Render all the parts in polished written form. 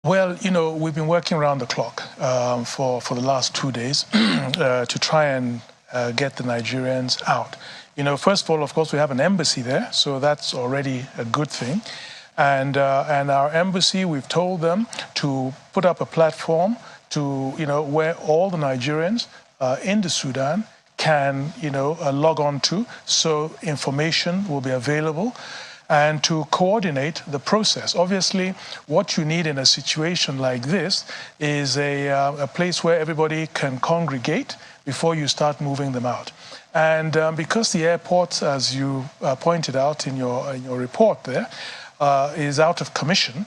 Well, we've been working around the clock for the last 2 days to try and get the Nigerians out. First of all, of course, we have an embassy there, so that's already a good thing. And our embassy, we've told them to put up a platform to, where all the Nigerians in the Sudan can, log on to, so information will be available, and to coordinate the process. Obviously, what you need in a situation like this is a place where everybody can congregate before you start moving them out. And because the airport, as you pointed out in your report there, is out of commission,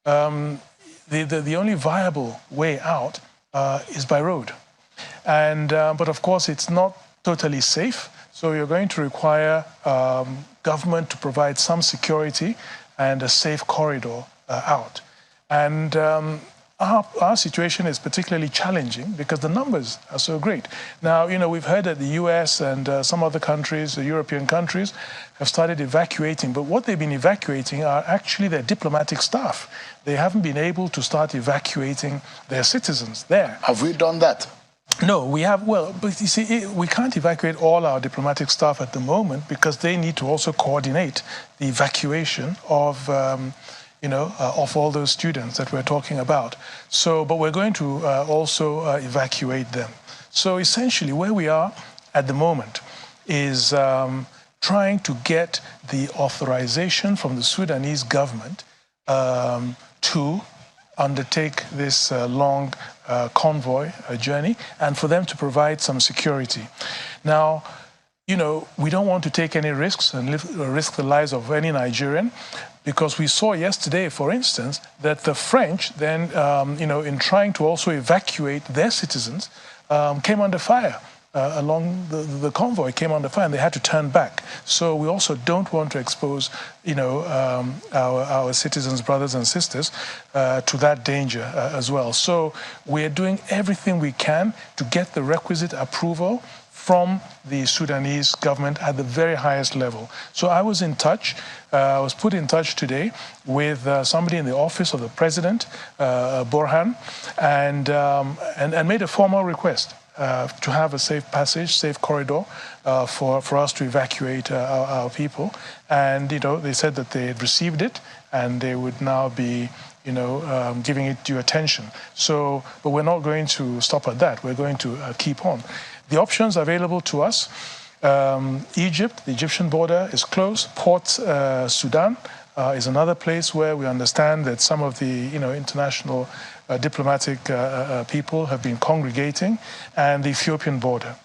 the only viable way out is by road. And but of course, it's not totally safe. So you're going to require government to provide some security and a safe corridor out. And our situation is particularly challenging because the numbers are so great. Now, we've heard that the US and some other countries, the European countries, have started evacuating. But what they've been evacuating are actually their diplomatic staff. They haven't been able to start evacuating their citizens there. Have we done that? No, we have, well, but you see, we can't evacuate all our diplomatic staff at the moment because they need to also coordinate the evacuation of, of all those students that we're talking about. So, but we're going to also evacuate them. So essentially where we are at the moment is trying to get the authorization from the Sudanese government to undertake this long convoy journey and for them to provide some security. Now, we don't want to take any risks and risk the lives of any Nigerian, because we saw yesterday, for instance, that the French then, in trying to also evacuate their citizens, came under fire. Along the convoy came under fire and they had to turn back. So we also don't want to expose, our citizens, brothers and sisters, to that danger as well. So we're doing everything we can to get the requisite approval from the Sudanese government at the very highest level. So I was in touch, I was put in touch today with somebody in the office of the president, Borhan, and made a formal request to have a safe passage, safe corridor for us to evacuate our people. And, they said that they had received it and they would now be, giving it due attention. So, but we're not going to stop at that. We're going to keep on. The options available to us, Egypt, the Egyptian border is closed. Port Sudan is another place where we understand that some of the, international diplomatic people have been congregating, and the Ethiopian border.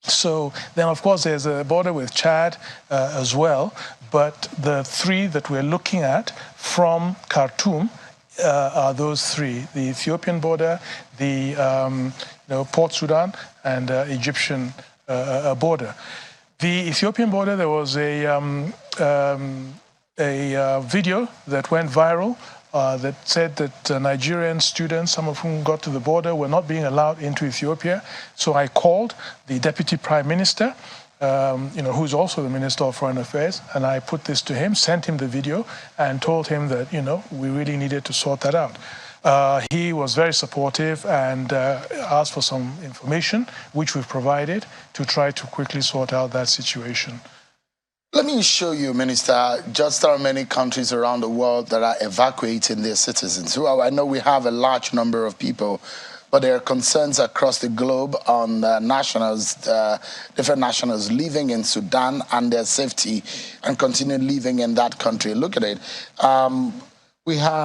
So then, of course, there's a border with Chad as well, but the three that we're looking at from Khartoum are those three: the Ethiopian border, the Port Sudan, and Egyptian border. The Ethiopian border, there was a video that went viral that said that Nigerian students, some of whom got to the border, were not being allowed into Ethiopia. So I called the Deputy Prime Minister, who's also the Minister of Foreign Affairs, and I put this to him, sent him the video, and told him that, we really needed to sort that out. He was very supportive and asked for some information, which we've provided, to try to quickly sort out that situation. Let me show you, Minister, just how many countries around the world that are evacuating their citizens. Well, I know we have a large number of people, but there are concerns across the globe on nationals, different nationals living in Sudan and their safety and continue living in that country. Look at it. We have